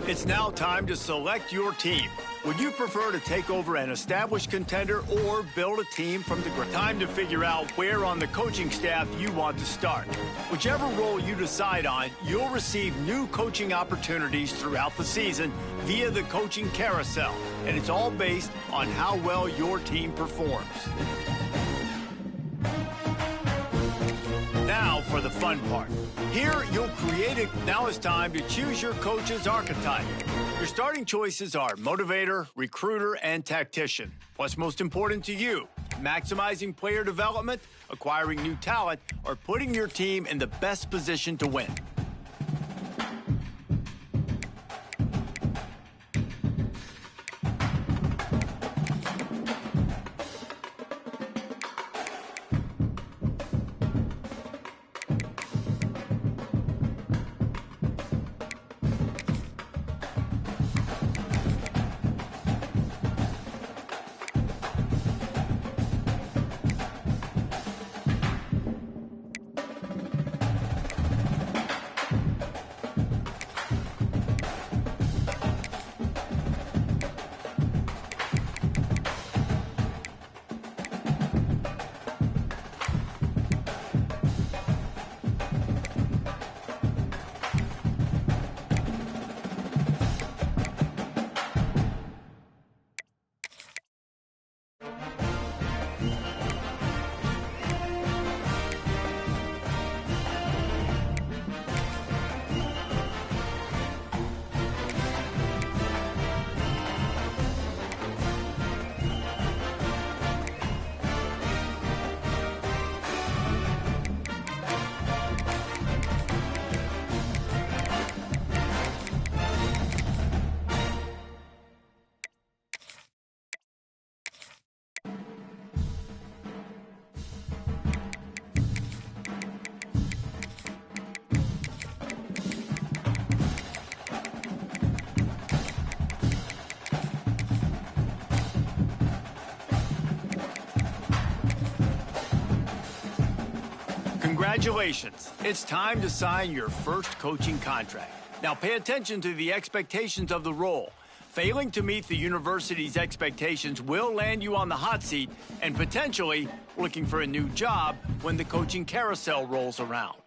It's now time to select your team. Would you prefer to take over an established contender or build a team from the ground? Time to figure out where on the coaching staff you want to start. Whichever role you decide on, you'll receive new coaching opportunities throughout the season via the coaching carousel, and it's all based on how well your team performs. Now for the fun part. Here, you'll create it. Now it's time to choose your coach's archetype. Your starting choices are motivator, recruiter, and tactician. What's most important to you? Maximizing player development, acquiring new talent, or putting your team in the best position to win? Congratulations. It's time to sign your first coaching contract. Now pay attention to the expectations of the role. Failing to meet the university's expectations will land you on the hot seat and potentially looking for a new job when the coaching carousel rolls around.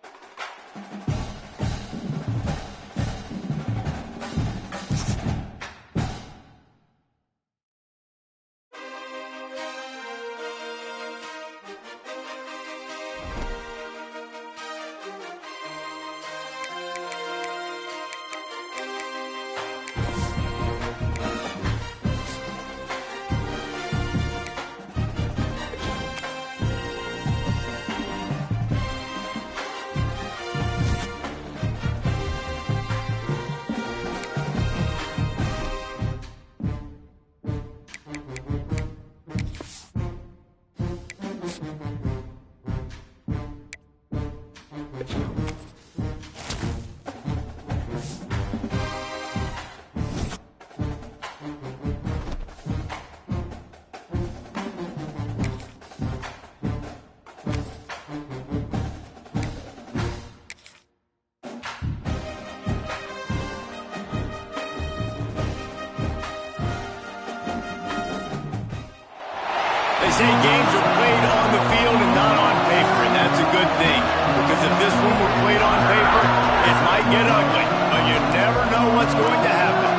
They say games are played on the field and not on paper, and that's a good thing. Because if this one were played on paper, it might get ugly, but you never know what's going to happen.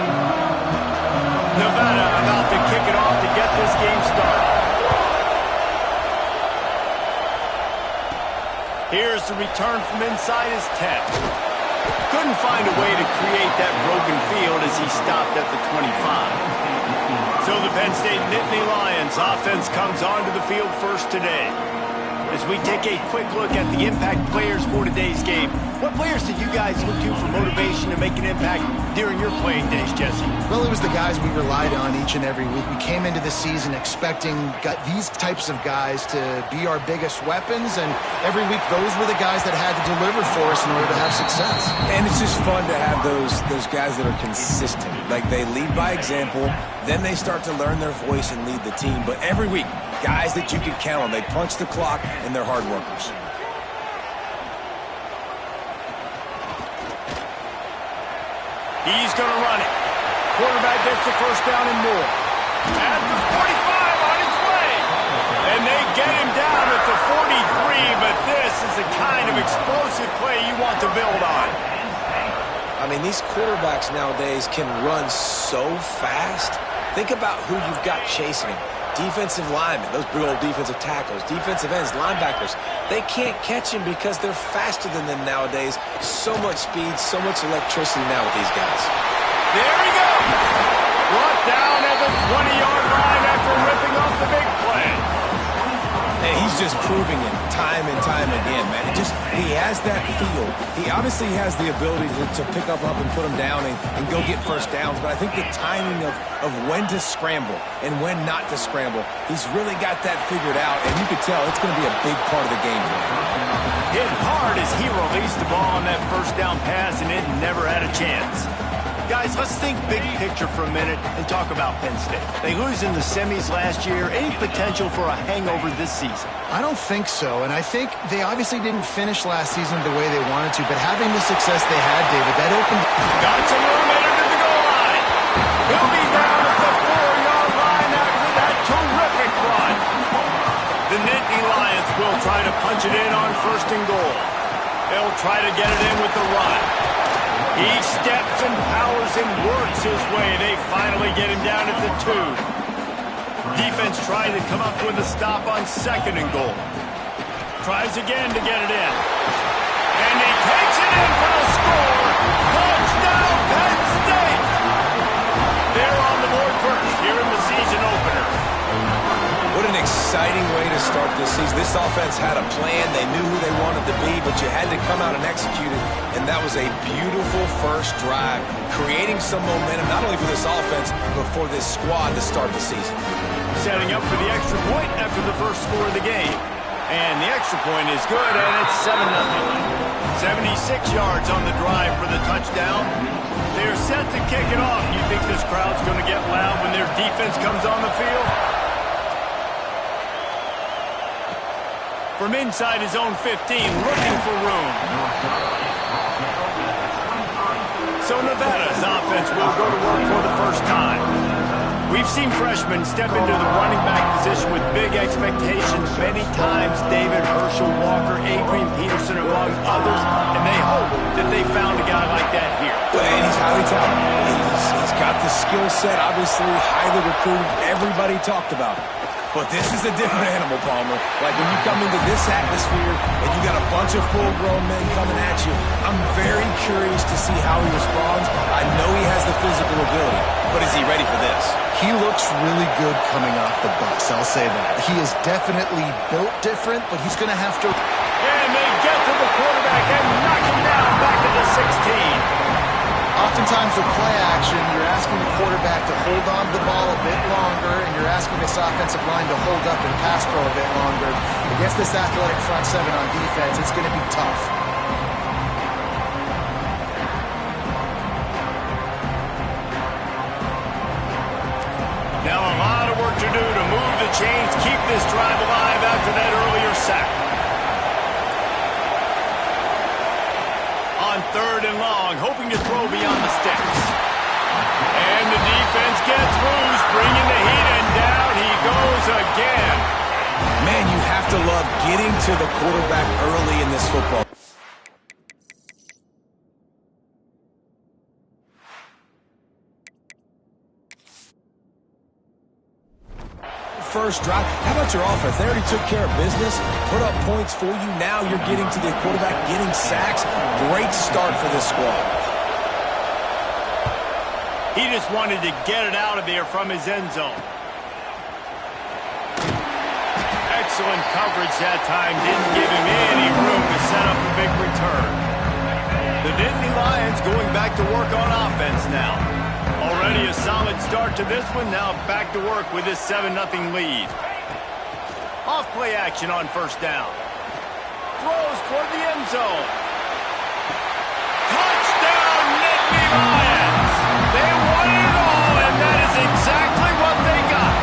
Nevada about to kick it off to get this game started. Here's the return from inside his 10. Couldn't find a way to create that broken field as he stopped at the 25. So the Penn State Nittany Lions offense comes onto the field first today. As we take a quick look at the impact players for today's game, what players did you guys look to for motivation to make an impact during your playing days, Jesse? Well, it was the guys we relied on each and every week. We came into the season expecting these types of guys to be our biggest weapons, and every week those were the guys that had to deliver for us in order to have success. And it's just fun to have those guys that are consistent. Like, they lead by example, then they start to learn their voice and lead the team. But every week, guys that you can count on. They punch the clock, and they're hard workers. He's going to run it. Quarterback gets the first down and more. At the 45 on his way. And they get him down at the 43, but this is the kind of explosive play you want to build on. I mean, these quarterbacks nowadays can run so fast. Think about who you've got chasing him. Defensive linemen, those big old defensive tackles, defensive ends, linebackers, they can't catch him because they're faster than them nowadays. So much speed, so much electricity now with these guys. There he goes. Brought down at the 20-yard line after ripping off the big play. And he's just proving it time and time again, man. He has that feel. He obviously has the ability to pick up and put him down and go get first downs, but I think the timing of when to scramble and when not to scramble, he's really got that figured out, and you can tell it's going to be a big part of the game for him. Hit hard as he released the ball on that first down pass, and it never had a chance. Guys, let's think big picture for a minute and talk about Penn State. They lose in the semis last year. Any potential for a hangover this season? I don't think so, and I think they obviously didn't finish last season the way they wanted to, but having the success they had, David, that opened... Got some room under the goal line. He'll be down at the 4-yard line after that terrific run. The Nittany Lions will try to punch it in on first and goal. They'll try to get it in with the run. He steps and powers and works his way. They finally get him down at the 2. Defense trying to come up with a stop on second and goal. Tries again to get it in. And he takes it in for the score. Touchdown, Penn State! They're on the board first here in the season opener. What an exciting way to start this season. This offense had a plan. They knew who they wanted to be, but you had to come out and execute it. And that was a beautiful first drive, creating some momentum, not only for this offense, but for this squad to start the season. Setting up for the extra point after the first score of the game. And the extra point is good, and it's 7-0. 76 yards on the drive for the touchdown. They're set to kick it off. You think this crowd's going to get loud when their defense comes on the field? From inside his own 15, looking for room. So Nevada's offense will go to work for the first time. We've seen freshmen step into the running back position with big expectations many times. David Herschel Walker, Adrian Peterson, among others, and they hope that they found a guy like that here. And he's highly talented. He's got the skill set, obviously highly recruited. Everybody talked about it. But this is a different animal, Palmer. Like, when you come into this atmosphere and you got a bunch of full-grown men coming at you, I'm very curious to see how he responds. I know he has the physical ability, but is he ready for this? He looks really good coming off the bus, I'll say that. He is definitely built different, but he's going to have to... And they get to the quarterback and knock him down back to the 16. Oftentimes with play action, you're asking the quarterback to hold on to the ball a bit longer, and you're asking this offensive line to hold up and pass pro a bit longer. Against this athletic front seven on defense, it's going to be tough. Now a lot of work to do to move the chains, keep this drive alive after that earlier sack. On third and long, hoping to throw beyond the sticks. And the defense gets loose, bringing the heat, and down he goes again. Man, you have to love getting to the quarterback early in this football. First drive. How about your offense? They already took care of business, put up points for you. Now you're getting to the quarterback, getting sacks. Great start for this squad. He just wanted to get it out of there from his end zone. Excellent coverage that time. Didn't give him any room to set up a big return. The Nittany Lions going back to work on offense now. Already a solid start to this one. Now back to work with this 7-0 lead. Off play action on first down. Throws toward the end zone. Touchdown, Nittany Lions! They won it all, and that is exactly what they got.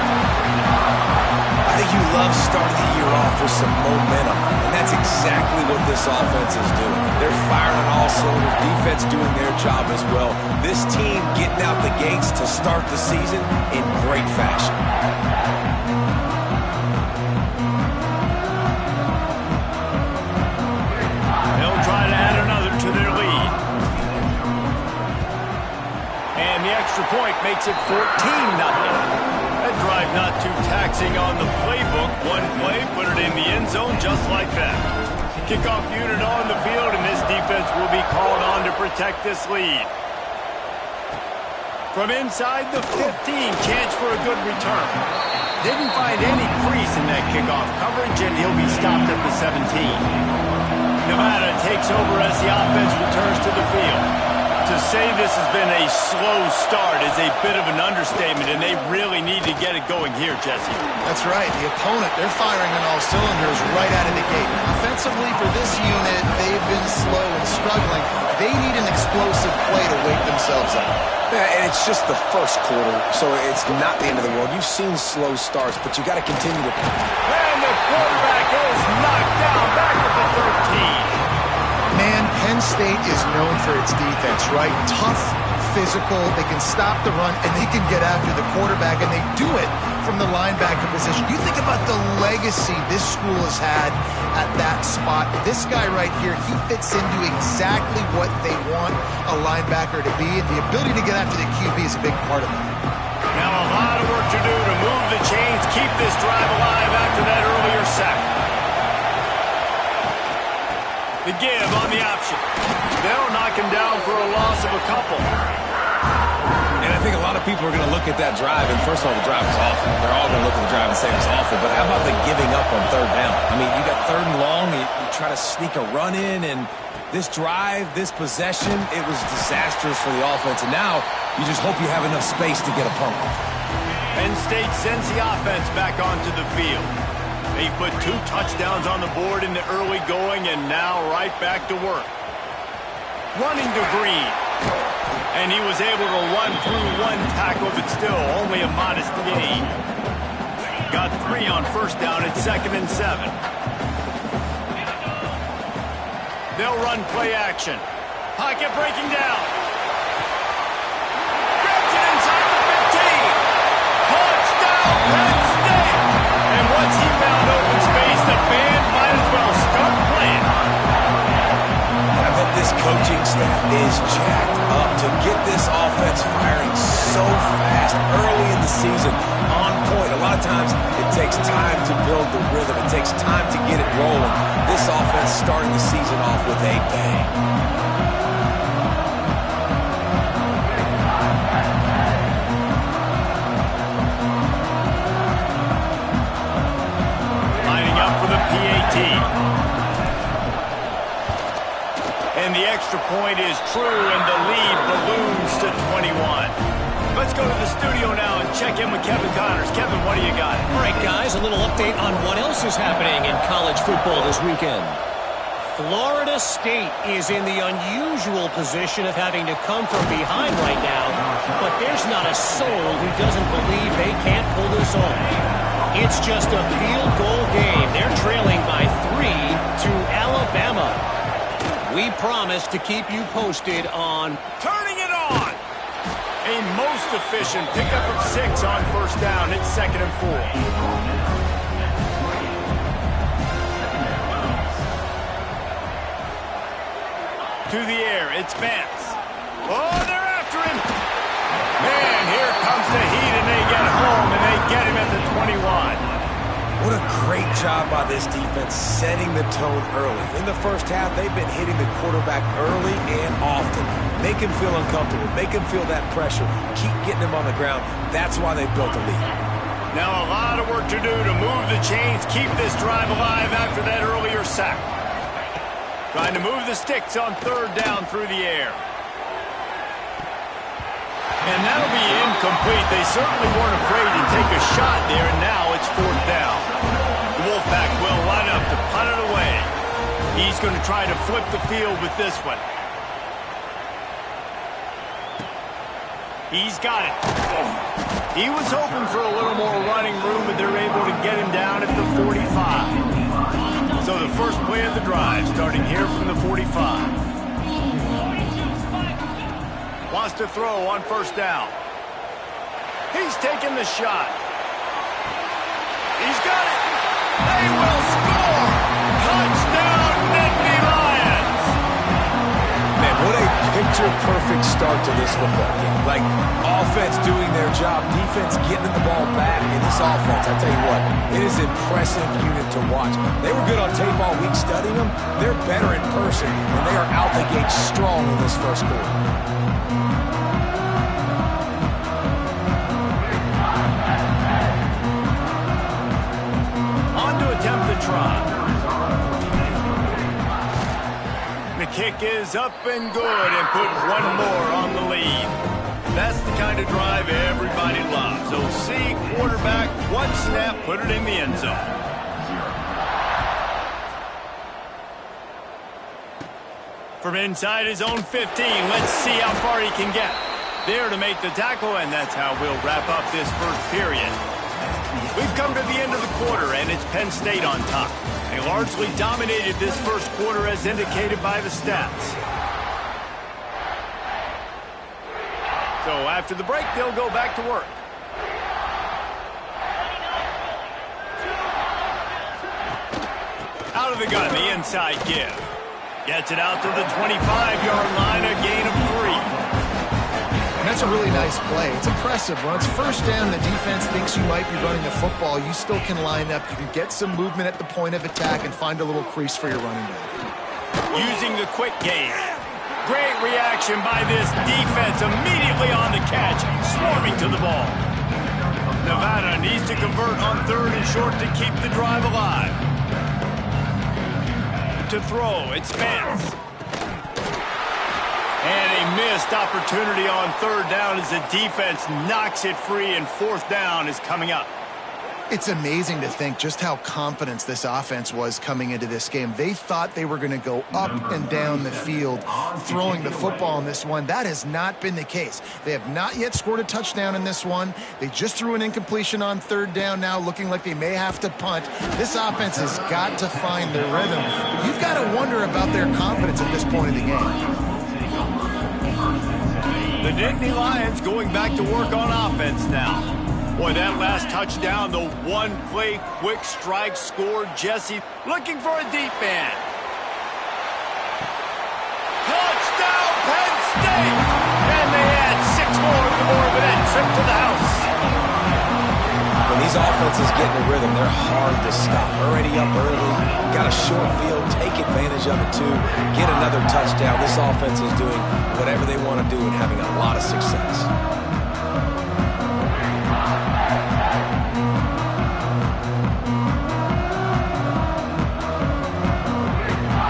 I think you love starting the year off with some momentum, and that's exactly what this offense is doing. They're firing on all cylinders, defense doing their job as well. This team getting out the gates to start the season in great fashion. They'll try to add another to their lead. And the extra point makes it 14-0. That drive not too taxing on the playbook. One play, put it in the end zone just like that. Kickoff unit on the field, and this defense will be called on to protect this lead. From inside the 15, chance for a good return. Didn't find any crease in that kickoff coverage, and he'll be stopped at the 17. Nevada takes over as the offense returns to the field. To say this has been a slow start is a bit of an understatement, and they really need to get it going here, Jesse. That's right. The opponent, they're firing on all cylinders right out of the gate. Offensively, for this unit, they've been slow and struggling. They need an explosive play to wake themselves up. Yeah, and it's just the first quarter, so it's not the end of the world. You've seen slow starts, but you got to continue to... And the quarterback is knocked down back at the 13. Man, Penn State is known for its defense, right? Tough, physical, they can stop the run, and they can get after the quarterback, and they do it from the linebacker position. You think about the legacy this school has had at that spot. This guy right here, he fits into exactly what they want a linebacker to be, and the ability to get after the QB is a big part of it. Now a lot of work to do to move the chains, keep this drive alive after that earlier sack. The give on the option. They'll knock him down for a loss of a couple. And I think a lot of people are going to look at that drive, and first of all, the drive is awful. They're all going to look at the drive and say it's awful, but how about the giving up on third down? I mean, you got third and long, you try to sneak a run in, and this drive, this possession, it was disastrous for the offense, and now you just hope you have enough space to get a punt. Penn State sends the offense back onto the field. They put 2 touchdowns on the board in the early going, and now right back to work. Running to Green. And he was able to run through 1 tackle, but still only a modest gain. Got 3 on first down at 2nd and 7. They'll run play action. Pocket breaking down. Grabs it inside the 15. Touchdown, Penn State. And once he found open space, the band might as well start playing. I bet this coaching staff is jacked up to get this offense firing so fast early in the season, on point. A lot of times it takes time to build the rhythm. It takes time to get it rolling. This offense starting the season off with a bang. And the extra point is true, and the lead balloons to 21. Let's go to the studio now and check in with Kevin Connors. Kevin, what do you got? All right, guys, a little update on what else is happening in college football this weekend. Florida State is in the unusual position of having to come from behind right now, but there's not a soul who doesn't believe they can't pull this off. It's just a field goal game. They're trailing by 3 to Alabama. We promise to keep you posted on Turning It On. A most efficient pickup of 6 on first down. It's 2nd and 4. To the air, it's Vance. Oh, they're after him. Man, here comes the heat, and they get home, and they get him at the 21. What a great job by this defense setting the tone early. In the first half, they've been hitting the quarterback early and often. Make him feel uncomfortable. Make him feel that pressure. Keep getting him on the ground. That's why they built the lead. Now a lot of work to do to move the chains, keep this drive alive after that earlier sack. Trying to move the sticks on third down through the air. And that'll be incomplete. They certainly weren't afraid to take a shot there, and now it's fourth down. The Wolfpack will line up to punt it away. He's going to try to flip the field with this one. He's got it. He was hoping for a little more running room, but they're able to get him down at the 45. So the first play of the drive, starting here from the 45. Wants to throw on first down. He's taking the shot. He's got it. They will score. Touchdown, Nittany Lions. Man, what a picture-perfect start to this football game. Like, offense doing their job, defense getting the ball back, and this offense, I tell you what, it is an impressive unit to watch. They were good on tape all week studying them. They're better in person, and they are out the gate strong in this first quarter. The kick is up and good and put one more on the lead. That's the kind of drive everybody loves. OC, quarterback, one snap, put it in the end zone. From inside his own 15, let's see how far he can get. There to make the tackle, and that's how we'll wrap up this first period. We've come to the end of the quarter, and it's Penn State on top. They largely dominated this first quarter as indicated by the stats. So after the break, they'll go back to work. Out of the gun, the inside give. Gets it out to the 25-yard line, a gain of 3. And that's a really nice play. It's impressive. When it's first down, the defense thinks you might be running the football. You still can line up. You can get some movement at the point of attack and find a little crease for your running back. Using the quick game. Great reaction by this defense. Immediately on the catch, swarming to the ball. Nevada needs to convert on third and short to keep the drive alive. To throw, it's Vance. And a missed opportunity on third down as the defense knocks it free, and fourth down is coming up. It's amazing to think just how confident this offense was coming into this game. They thought they were going to go up and down the field throwing the football in this one. That has not been the case. They have not yet scored a touchdown in this one. They just threw an incompletion on third down now, looking like they may have to punt. This offense has got to find their rhythm. But you've got to wonder about their confidence at this point of the game. The Nittany Lions going back to work on offense now. Boy, that last touchdown, the one-play quick strike scored. Jesse looking for a deep man. Touchdown, Penn State! And they add 6 more to the board with that trip to the house. When these offenses get in the rhythm, they're hard to stop. Already up early, got a short field, take advantage of it too, get another touchdown. This offense is doing whatever they want to do and having a lot of success.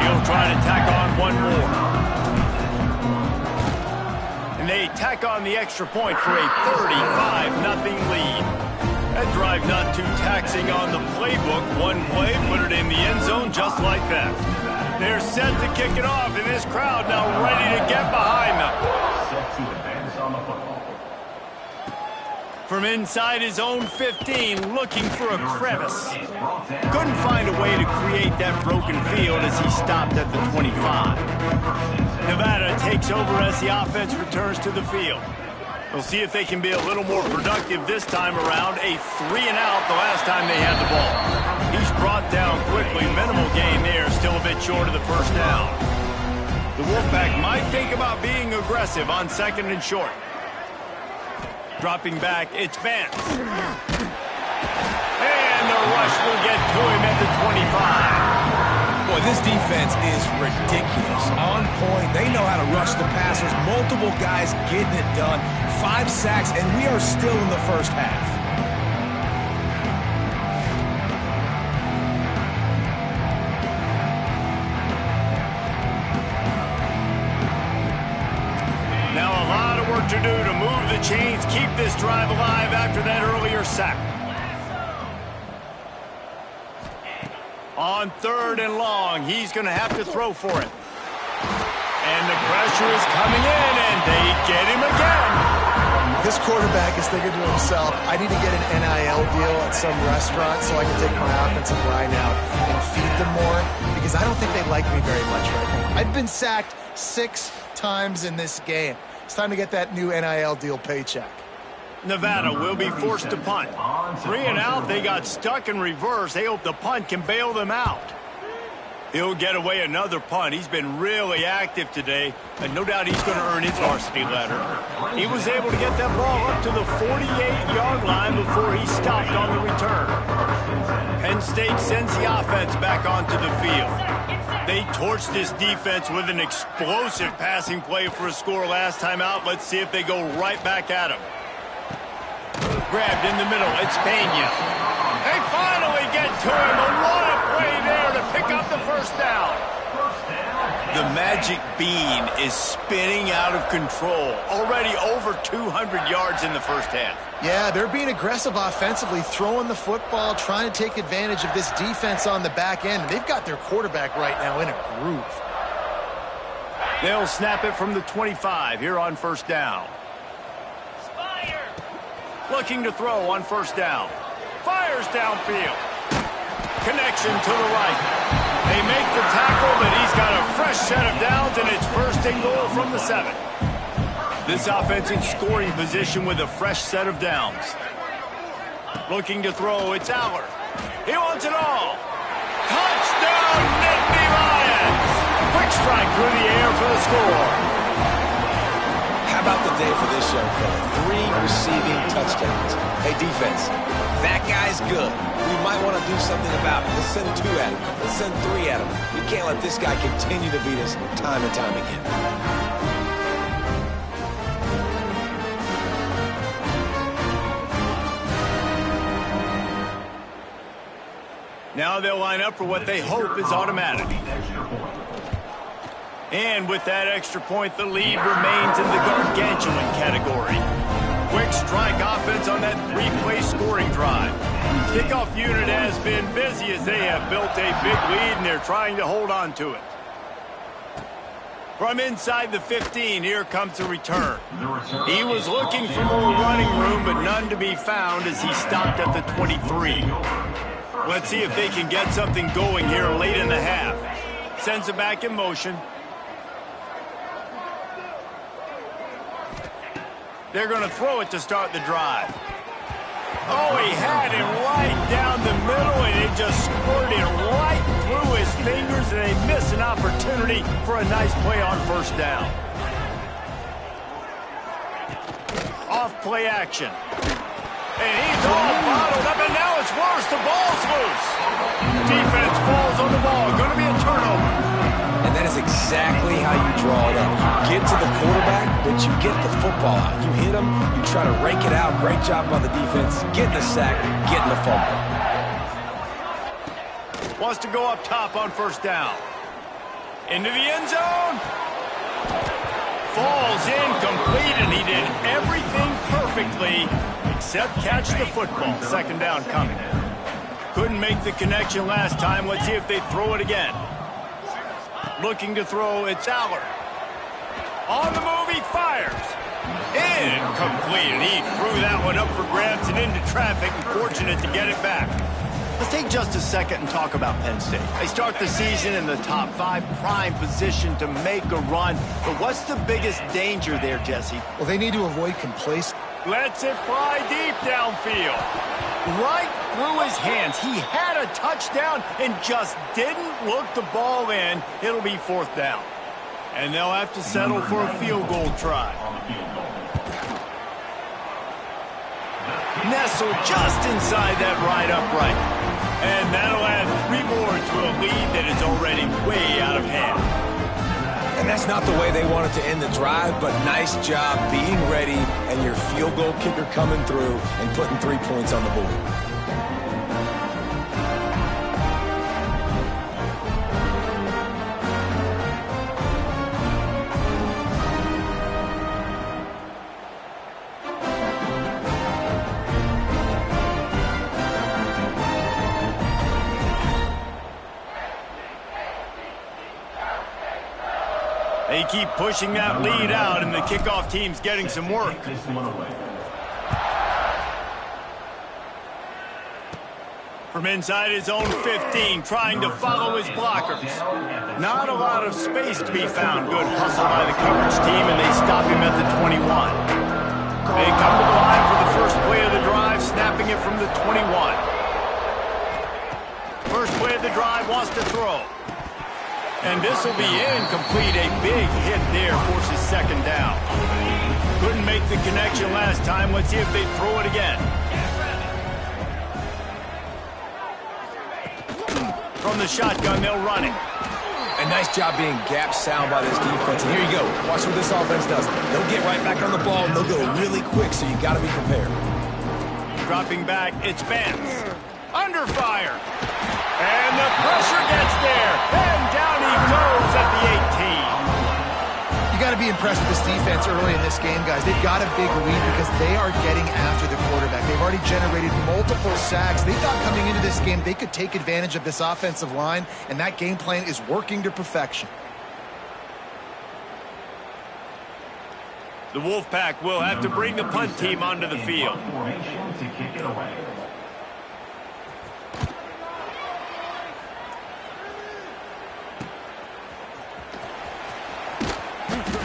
He'll try to tack on one more. And they tack on the extra point for a 35-0 lead. That drive not too taxing on the playbook. One play, put it in the end zone just like that. They're set to kick it off, and this crowd now ready to get behind them. From inside his own 15, looking for a crevice. Couldn't find a way to create that broken field as he stopped at the 25. Nevada takes over as the offense returns to the field. We'll see if they can be a little more productive this time around. A 3-and-out the last time they had the ball. He's brought down quickly. Minimal gain there. Still a bit short of the first down. The Wolfpack might think about being aggressive on second and short. Dropping back, it's Vance. And the rush will get to him at the 25. Boy, this defense is ridiculous. On point, they know how to rush the passers. Multiple guys getting it done. 5 sacks, and we are still in the first half. to do to move the chains, keep this drive alive after that earlier sack. On 3rd and long, he's going to have to throw for it. And the pressure is coming in, and they get him again. This quarterback is thinking to himself, I need to get an NIL deal at some restaurant so I can take my offensive line out and feed them more, because I don't think they like me very much right now. I've been sacked 6 times in this game. It's time to get that new NIL deal paycheck. Nevada will be forced to punt. 3 and out, they got stuck in reverse. They hope the punt can bail them out. He'll get away another punt. He's been really active today, and no doubt he's going to earn his varsity letter. He was able to get that ball up to the 48-yard line before he stopped on the return. Penn State sends the offense back onto the field. They torched this defense with an explosive passing play for a score last time out. Let's see if they go right back at him. Grabbed in the middle, it's Pena. They finally get to him. What a play there to pick up the first down. The magic bean is spinning out of control. Already over 200 yards in the first half. Yeah, they're being aggressive offensively, throwing the football, trying to take advantage of this defense on the back end. They've got their quarterback right now in a groove. They'll snap it from the 25 here on first down. Looking to throw on first down. Fires downfield. Connection to the right. They make the tackle, but he's got a fresh set of downs, and it's 1st and goal from the 7. This offense in scoring position with a fresh set of downs. Looking to throw, it's Allard. He wants it all. Touchdown, Nittany Lions! Quick strike through the air for the score. How about the day for this young fella? 3 receiving touchdowns. Hey, defense, that guy's good. We might want to do something about it. Let's send 2 at him. Let's send 3 at him. We can't let this guy continue to beat us time and time again. Now they'll line up for what they hope is automatic. And with that extra point, the lead remains in the gargantuan category. Quick strike offense on that 3-play scoring drive. Kickoff unit has been busy as they have built a big lead, and they're trying to hold on to it. From inside the 15, here comes the return. He was looking for more running room, but none to be found as he stopped at the 23. Let's see if they can get something going here late in the half. Sends it back in motion. They're going to throw it to start the drive. Oh, he had him right down the middle, and it just squirted right through his fingers, and they miss an opportunity for a nice play on first down. Off play action. And he's all bottled up, and now it's worse. The ball's loose. Defense falls on the ball. Going to be a turnover. And that is exactly how you draw it up. You get to the quarterback, but you get the football out. You hit him, you try to rake it out. Great job by the defense. Getting the sack, getting the fumble. Wants to go up top on first down. Into the end zone. Falls incomplete, and he did everything perfectly except catch the football. 2nd down coming. Couldn't make the connection last time. Let's see if they throw it again. Looking to throw, it's Allard. On the move, he fires. Incomplete, and he threw that one up for grabs and into traffic, and fortunate to get it back. Let's take just a second and talk about Penn State. They start the season in the top 5, prime position to make a run. But what's the biggest danger there, Jesse? Well, they need to avoid complacency. Lets it fly deep downfield. Right through his hands. He had a touchdown and just didn't look the ball in. It'll be 4th down. And they'll have to settle for a field goal try. Nestled just inside that right upright. And that'll add 3 more to a lead that is already way out of hand. And that's not the way they wanted to end the drive, but nice job being ready and your field goal kicker coming through and putting 3 points on the board. They keep pushing that lead out, and the kickoff team's getting some work. From inside his own 15, trying to follow his blockers. Not a lot of space to be found. Good hustle by the coverage team, and they stop him at the 21. They come to the line for the first play of the drive, snapping it from the 21. First play of the drive, wants to throw. And this will be incomplete. A big hit there, forces second down. Couldn't make the connection last time. Let's see if they throw it again. From the shotgun, they'll run it. A nice job being gap sound by this defense. And here you go. Watch what this offense does. They'll get right back on the ball, and they'll go really quick, so you got to be prepared. Dropping back, it's Vance. Under fire. And the pressure gets there. And down he goes at the 18. You got to be impressed with this defense early in this game, guys. They've got a big lead because they are getting after the quarterback. They've already generated multiple sacks. They thought coming into this game they could take advantage of this offensive line, and that game plan is working to perfection. The Wolfpack will have to bring the punt team onto the field.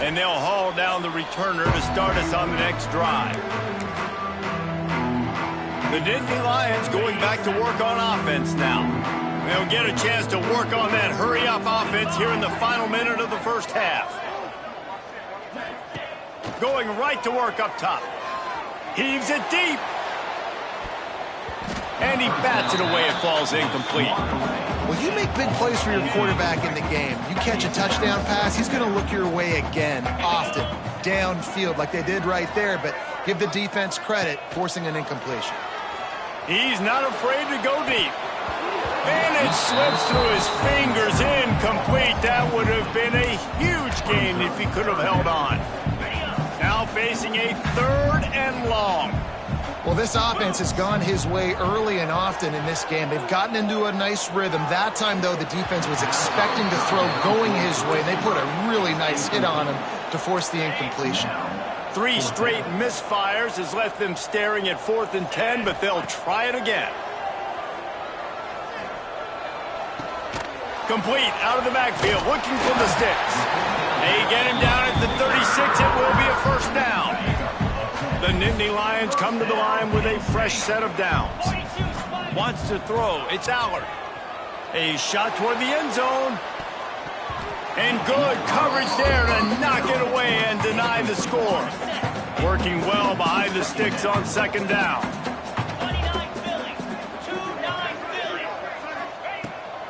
And they'll haul down the returner to start us on the next drive. The Nittany Lions going back to work on offense now. They'll get a chance to work on that hurry-up offense here in the final minute of the first half. Going right to work up top. Heaves it deep. And he bats it away. It falls incomplete. Well, you make big plays for your quarterback in the game. You catch a touchdown pass, he's going to look your way again, often, downfield like they did right there, but give the defense credit, forcing an incompletion. He's not afraid to go deep. And it slips through his fingers, incomplete. That would have been a huge gain if he could have held on. Now facing a 3rd and long. Well, this offense has gone his way early and often in this game. They've gotten into a nice rhythm. That time, though, the defense was expecting to throw going his way. They put a really nice hit on him to force the incompletion. 3 straight misfires has left them staring at 4th and 10, but they'll try it again. Complete out of the backfield, looking for the sticks. They get him down at the 36. It will be a first down. The Nittany Lions come to the line with a fresh set of downs. Wants to throw. It's Allard. A shot toward the end zone. And good coverage there to knock it away and deny the score. Working well behind the sticks on second down.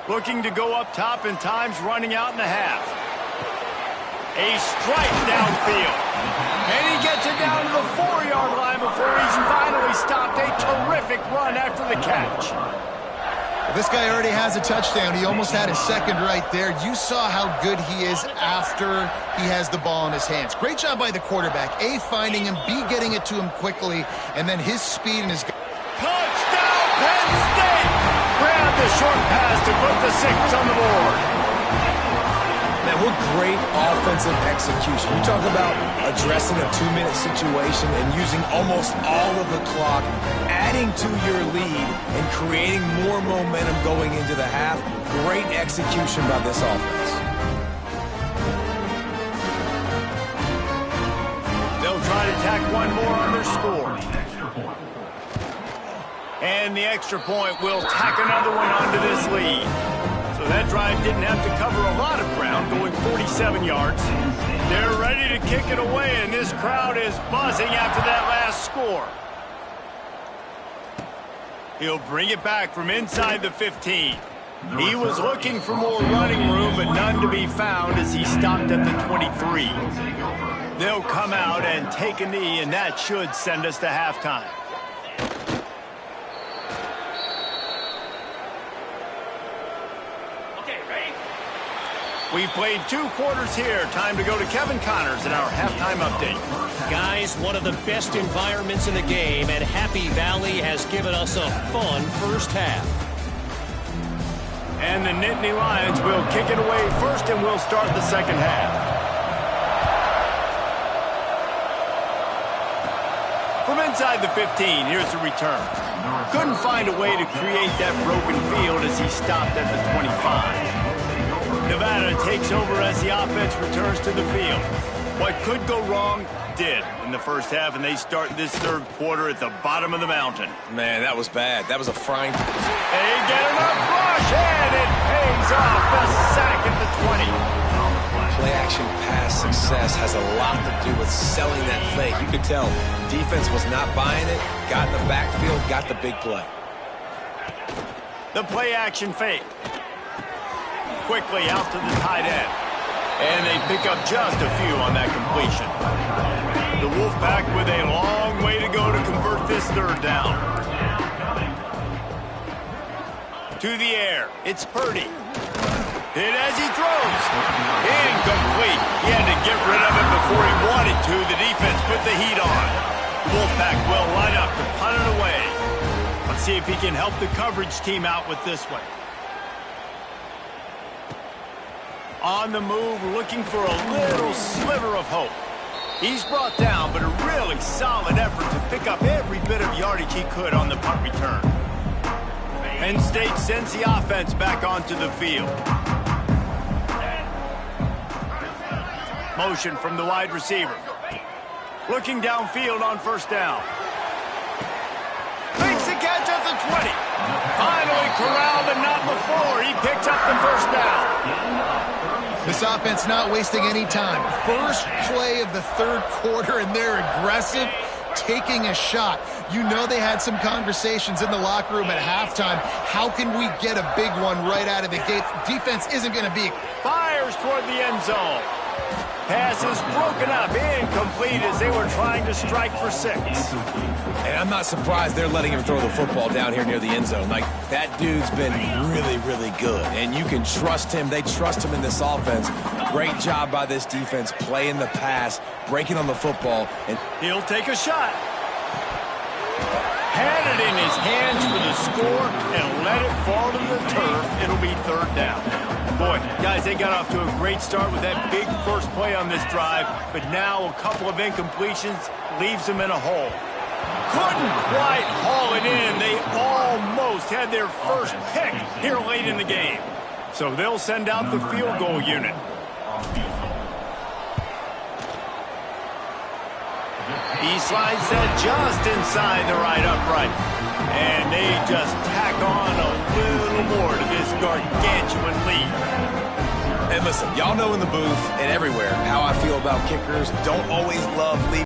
Looking to go up top, and time's running out in the half. A strike downfield. And he gets it down to the 4-yard line before he's finally stopped. A terrific run after the catch. This guy already has a touchdown. He almost had his second right there. You saw how good he is after he has the ball in his hands. Great job by the quarterback. A, finding him, B, getting it to him quickly, and then his speed and his... Touchdown, Penn State! Grab the short pass to put the 6 on the board. Man, what great offensive execution. You talk about addressing a 2-minute situation and using almost all of the clock, adding to your lead and creating more momentum going into the half. Great execution by this offense. They'll try to tack one more on their score. And the extra point will tack another one onto this lead. So that drive didn't have to cover a lot of ground, going 47 yards. They're ready to kick it away, and this crowd is buzzing after that last score. He'll bring it back from inside the 15. He was looking for more running room, but none to be found as he stopped at the 23. They'll come out and take a knee, and that should send us to halftime. We've played 2 quarters here. Time to go to Kevin Connors in our halftime update. Guys, one of the best environments in the game, and Happy Valley has given us a fun first half. And the Nittany Lions will kick it away first, and we'll start the second half. Inside the 15, here's the return. Couldn't find a way to create that broken field as he stopped at the 25. Nevada takes over as the offense returns to the field. What could go wrong did in the first half, and they start this third quarter at the bottom of the mountain. Man, that was bad. That was a frying. They get enough rush, and it pays off. The sack at the 20. Play-action pass success has a lot to do with selling that fake. You could tell defense was not buying it, got in the backfield, got the big play. The play-action fake. Quickly out to the tight end. And they pick up just a few on that completion. The Wolfpack with a long way to go to convert this third down. To the air, it's Purdy. Hit as he throws. Incomplete. He had to get rid of it before he wanted to. The defense put the heat on. The Wolfpack will line up to punt it away. Let's see if he can help the coverage team out with this one. On the move, looking for a little sliver of hope. He's brought down, but a really solid effort to pick up every bit of yardage he could on the punt return. Penn State sends the offense back onto the field. Motion from the wide receiver. Looking downfield on first down. Makes the catch at the 20. Finally corralled, but not before. He picks up the first down. This offense not wasting any time. First play of the third quarter, and they're aggressive, taking a shot. You know they had some conversations in the locker room at halftime. How can we get a big one right out of the gate? Defense isn't going to be... Fires toward the end zone. Pass is broken up, incomplete as they were trying to strike for 6. And I'm not surprised they're letting him throw the football down here near the end zone. Like, that dude's been really, really good. And you can trust him. They trust him in this offense. Great job by this defense playing the pass, breaking on the football. And he'll take a shot. Had it in his hands for the score and let it fall to the turf. It'll be third down. Boy, guys, they got off to a great start with that big first play on this drive, but now a couple of incompletions leaves them in a hole. Couldn't quite haul it in. They almost had their first pick here late in the game. So they'll send out the field goal unit. He slides that just inside the right upright. And they just tack on a little more to this gargantuan lead. listen, y'all know in the booth and everywhere how I feel about kickers. Don't always love leaving.